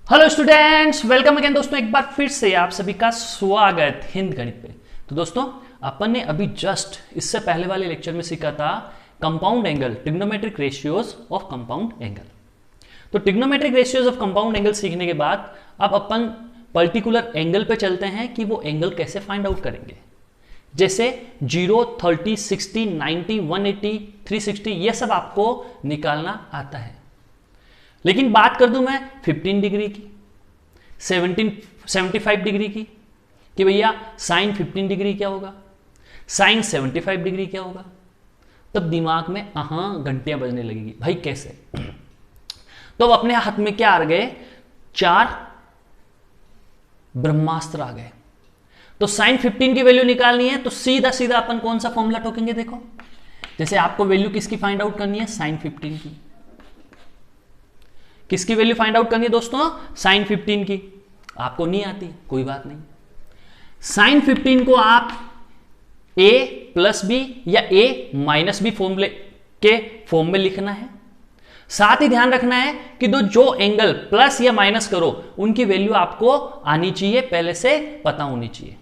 Hello students, welcome again दोस्तों। एक बार फिर से आप सभी का स्वागत हिंद गणित पे। तो दोस्तों अपन ने अभी जस्ट इससे पहले वाले लेक्चर में सीखा था compound angle, trigonometric ratios of compound angle. तो trigonometric ratios of compound angle सीखने के बाद अब अपन पर्टिकुलर एंगल पे चलते हैं कि वो एंगल कैसे फाइंड आउट करेंगे। जैसे 0, 30, 60, 90, 180, 360 ये सब आपको निकालना आता है। लेकिन बात कर दूं मैं 15 डिग्री की, 75 डिग्री की, कि भैया साइन 15 डिग्री क्या होगा, साइन 75 डिग्री क्या होगा, तब दिमाग में घंटियां बजने लगेगी। भाई कैसे? तो अब अपने हाथ में क्या आ गए? 4 ब्रह्मास्त्र आ गए। तो साइन 15 की वैल्यू निकालनी है तो सीधा सीधा अपन कौन सा फॉर्मूला ठोकेंगे? देखो, जैसे आपको वैल्यू किसकी फाइंड आउट करनी है? साइन 15 की। किसकी वैल्यू फाइंड आउट करनी है दोस्तों? साइन 15 की। आपको नहीं आती, कोई बात नहीं। साइन 15 को आप a प्लस बी या a माइनस बी फॉर्मूले के फॉर्म में लिखना है। साथ ही ध्यान रखना है कि जो एंगल प्लस या माइनस करो उनकी वैल्यू आपको आनी चाहिए, पहले से पता होनी चाहिए।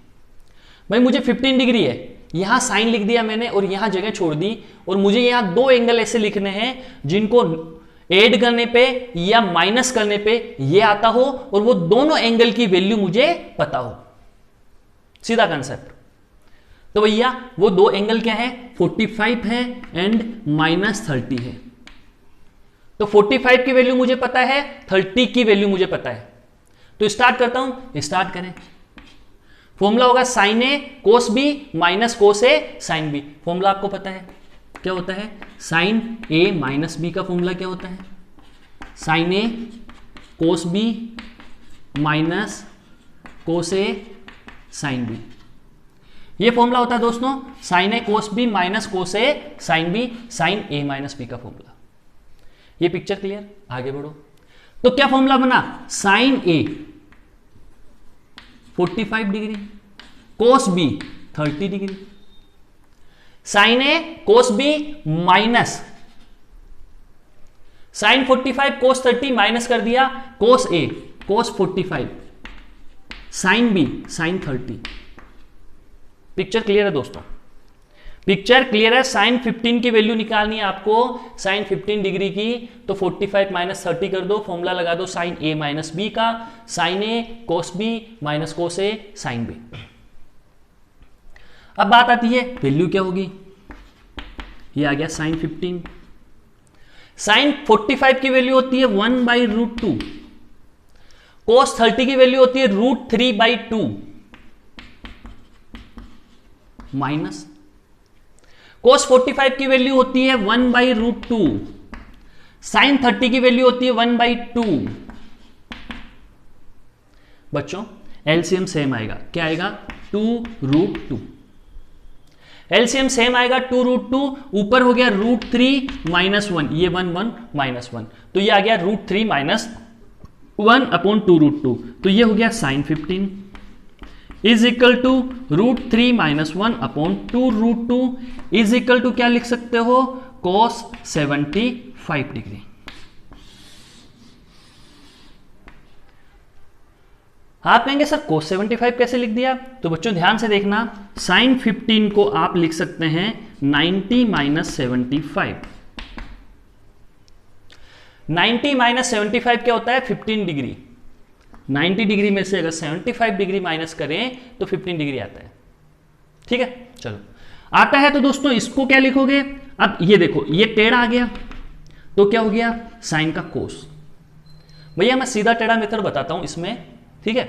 भाई मुझे 15 डिग्री है, यहां साइन लिख दिया मैंने और यहां जगह छोड़ दी, और मुझे यहां 2 एंगल ऐसे लिखने हैं जिनको ऐड करने पे या माइनस करने पे ये आता हो और वो दोनों एंगल की वैल्यू मुझे पता हो। सीधा कंसेप्ट। तो भैया वो 2 एंगल क्या है? 45 है एंड -30 है। तो 45 की वैल्यू मुझे पता है, 30 की वैल्यू मुझे पता है। तो स्टार्ट करता हूं, स्टार्ट करें। फॉर्मूला होगा sign A cos B minus cos A sine B. Formula आपको पता है क्या होता है? साइन ए माइनस बी का फॉर्मूला क्या होता है? Sign A cos B minus cos A sine B. ये फॉर्मूला होता है दोस्तों sign A cos B minus cos A sign B, sign A minus B का फॉर्मूला। ये पिक्चर क्लियर? आगे बढ़ो। तो क्या फॉर्मूला बना? Sign A 45 degree, cos B 30 degree, sine A cos B minus sine 45 cos 30 minus कर दिया cos A cos 45 sine B sine 30। Picture clear है दोस्तों? पिक्चर क्लियर है। साइन 15 की वैल्यू निकालनी है आपको, साइन 15 डिग्री की। तो 45 माइनस 30 कर दो, फॉर्मूला लगा दो साइन ए माइनस बी का, sign A cos B minus cos A sine B. अब बात आती है वैल्यू क्या होगी? ये आ गया साइन 15। साइन 45 की वैल्यू होती है 1/√2, कोस 30 की वैल्यू होती है √3/2 माइनस कोस 45 की वैल्यू होती है 1/√2, साइन 30 की वैल्यू होती है 1/2। बच्चों एलसीएम सेम आएगा, क्या आएगा? 2√2। एलसीएम सेम आएगा 2√2, ऊपर हो गया √3 - 1, ये 1 1 - 1, तो ये आ गया √3 - 1 अपॉन 2√2। तो ये हो गया sine 15 is equal to √3 - 1 upon 2√2 is equal to क्या लिख सकते हो? cos 75 degree. आप कहेंगे सर cos 75 कैसे लिख दिया? तो बच्चों ध्यान से देखना, साइन 15 को आप लिख सकते हैं 90 - 75। 90 - 75 क्या होता है? 15 डिग्री। 90 डिग्री में से अगर 75 डिग्री माइनस करें तो 15 डिग्री आता है। ठीक है, चलो आता है। तो दोस्तों इसको क्या लिखोगे? अब ये देखो, ये टेढ़ा आ गया तो क्या हो गया? साइन का कोस। भैया मैं सीधा टेढ़ा मेथड बताता हूं इसमें, ठीक है?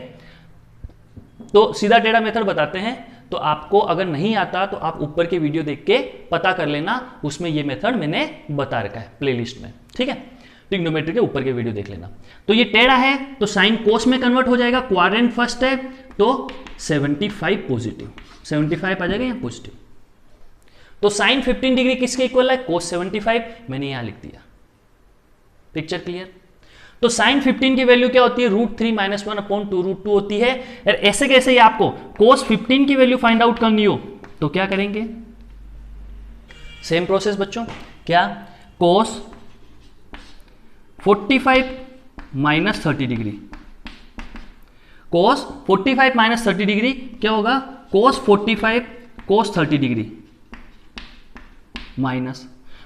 तो सीधा टेढ़ा मेथड बताते हैं, तो आपको अगर नहीं आता तो आप ऊपर के वीडियो देख के पता कर लेना, उसमें ये मेथड मैंने बता रखा है प्लेलिस्ट में, ठीक है? ट्रिग्नोमेट्री के ऊपर के वीडियो देख लेना। तो ये टेढ़ा है तो साइन कोस में कन्वर्ट हो जाएगा, क्वाड्रेंट फर्स्ट है तो 75 पॉजिटिव, 75 आ जाएगा यहाँ पॉजिटिव। तो साइन 15 डिग्री किसके इक्वल है? कोस 75, मैंने यहां लिख दिया। Picture clear? तो साइन 15 की वैल्यू क्या होती है? √3 - 1 अपॉन 2√2 होती है। और ऐसे कैसे ही आपको कोस 15 की वैल्यू फाइंड आउट करनी हो तो क्या करेंगे? सेम प्रोसेस बच्चों। क्या? कोस 45 - 30 डिग्री cos 45 माइनस 30 डिग्री क्या होगा, cos 45 cos 30 degree minus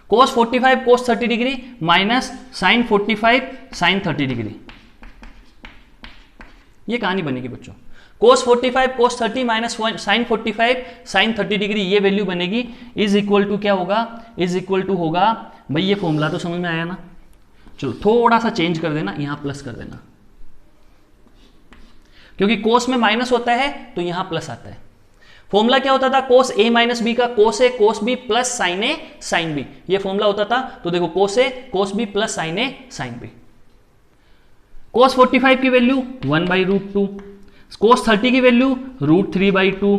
cos 45 cos 30 degree minus sin 45 sin 30 degree. ये कहानी बनेगी बच्चों, cos 45 cos 30 minus sin 45 sin 30 degree, ये वैल्यू बनेगी इज इक्वल टू क्या होगा, इज इक्वल टू होगा भाई, ये फॉर्मूला तो समझ में आया ना। चलो थोड़ा सा चेंज कर देना, यहां प्लस कर देना, क्योंकि कोस में माइनस होता है तो यहां प्लस आता है। फॉर्मूला क्या होता था, कोस ए माइनस बी का कोस A cos B plus sign A sine B, ये फॉर्मूला होता था। तो देखो कोस A cos B plus sign A sine B. कोस 45 की वैल्यू 1/√2, कोस 30 की वैल्यू √3/2,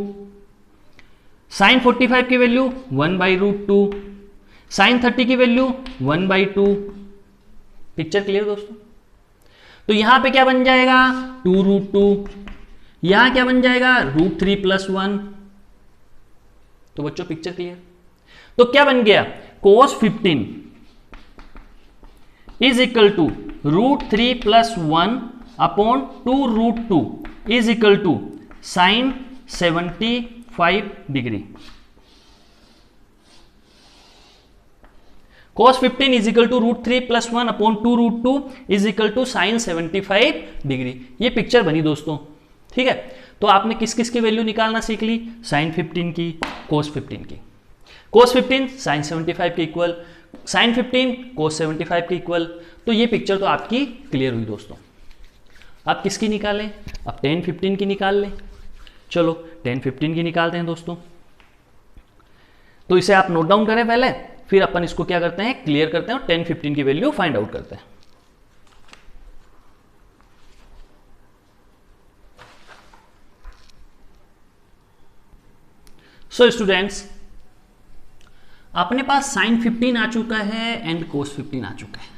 साइन 45 की वैल्यू 1/√2, साइन 30 की वैल्यू 1/2। पिक्चर क्लियर दोस्तों। तो यहां पे क्या बन जाएगा 2√2, यहां क्या बन जाएगा √3 + 1। तो बच्चों पिक्चर क्लियर। तो क्या बन गया, cos 15 is equal to √3 + 1 upon 2√2 is equal to sine 75 degree. cos 15 is equal to √3 + 1 upon 2√2 is equal to sine 75 degree. ये पिक्चर बनी दोस्तों, ठीक है। तो आपने किस किस की वैल्यू निकालना सीख ली, साइन 15 की, cos 15 की। cos 15 साइन 75 के इक्वल, साइन 15 cos 75 के इक्वल। तो ये पिक्चर तो आपकी क्लियर हुई दोस्तों। आप किसकी निकालें, अब tan 15 की निकाल लें। चलो tan 15 की निकालते हैं दोस्तों। तो इसे आप नोट डाउन करें पहले, फिर अपन इसको क्या करते हैं, क्लियर करते हैं और tan 15 की वैल्यू फाइंड आउट करते हैं। सो स्टूडेंट्स, अपने पास साइन 15 आ चुका है एंड cos 15 आ चुका है,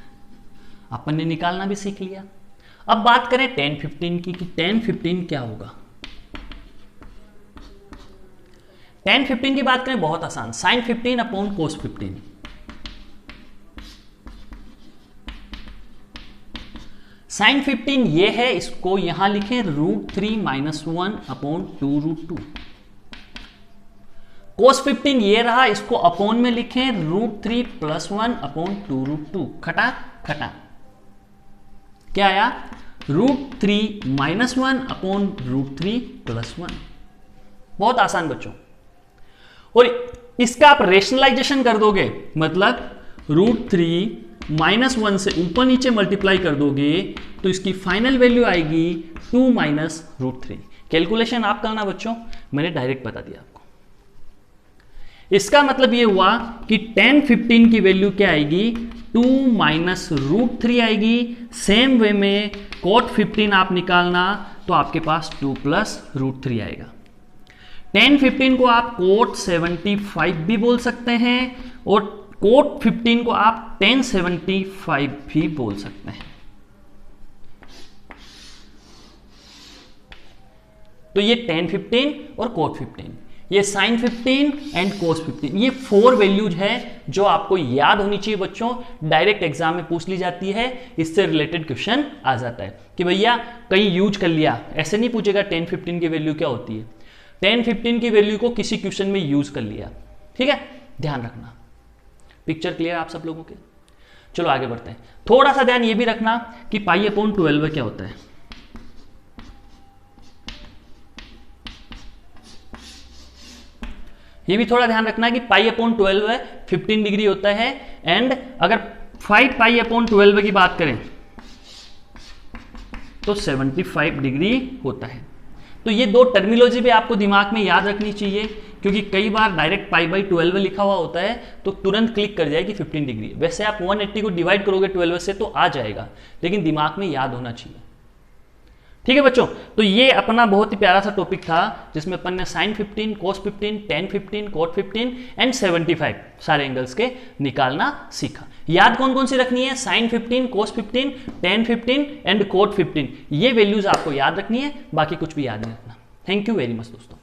अपन ने निकालना भी सीख लिया। अब बात करें tan 15 की कि tan 15 क्या होगा। tan 15 की बात करें बहुत आसान, साइन 15 अपॉन cos 15। साइन 15 ये है, इसको यहां लिखें √3 - 1 अपॉन 2√2। cos 15 ये रहा, इसको अपॉन में लिखें √3 + 1 अपॉन 2√2। खटा खटा क्या आया, √3 - 1 अपॉन √3 + 1। बहुत आसान बच्चों। और इसका आप रेशनलाइजेशन कर दोगे, मतलब √3 - 1 से ऊपर नीचे मल्टीप्लाई कर दोगे तो इसकी फाइनल वैल्यू आएगी 2 - √3। कैलकुलेशन आप करना बच्चों, मैंने डायरेक्ट बता दिया आपको। इसका मतलब ये हुआ कि tan 15 की वैल्यू क्या आएगी, 2 - √3 आएगी। सेम वे में cot 15 आप निकालना तो आपके पास 2 + √3 आएगा। tan 15 को आप cot 75 भी बोल सकते हैं और cot 15 को आप tan 75 भी बोल सकते हैं। तो ये tan 15 और cot 15, ये sin 15 एंड cos 15, ये 4 वैल्यूज है जो आपको याद होनी चाहिए बच्चों। डायरेक्ट एग्जाम में पूछ ली जाती है, इससे रिलेटेड क्वेश्चन आ जाता है कि भैया कहीं यूज कर लिया, ऐसे नहीं पूछेगा tan 15 की वैल्यू क्या होती है। tan 15 की वैल्यू को किसी क्वेश्चन में यूज कर लिया, ठीक है, ध्यान रखना। पिक्चर क्लियर आप सब लोगों के। चलो आगे बढ़ते हैं। थोड़ा सा ध्यान ये भी रखना कि π/12 क्या होता है। ये भी थोड़ा ध्यान रखना कि π/12 है 15 डिग्री होता है। एंड अगर 5π/12 की बात करें तो 75 डिग्री होता है। तो ये दो टर्मिनोलॉजी भी आपको दिमाग में याद रखनी चाहिए, क्योंकि कई बार डायरेक्ट π/12 लिखा हुआ होता है तो तुरंत क्लिक कर जाएगी 15 डिग्री। वैसे आप 180 को डिवाइड करोगे 12 से तो आ जाएगा, लेकिन दिमाग में याद होना चाहिए, ठीक है बच्चों। तो ये अपना बहुत ही प्यारा सा टॉपिक था जिसमें अपन ने sin 15, cos 15, tan 15, cot 15 and 75 सारे एंगल्स के निकालना सीखा। याद कौन कौन सी रखनी है, sin 15, cos 15, tan 15 and cot 15, ये वैल्यूज आपको याद रखनी है, बाकी कुछ भी याद नहीं रखना। थैंक यू वेरी मच दोस्तों।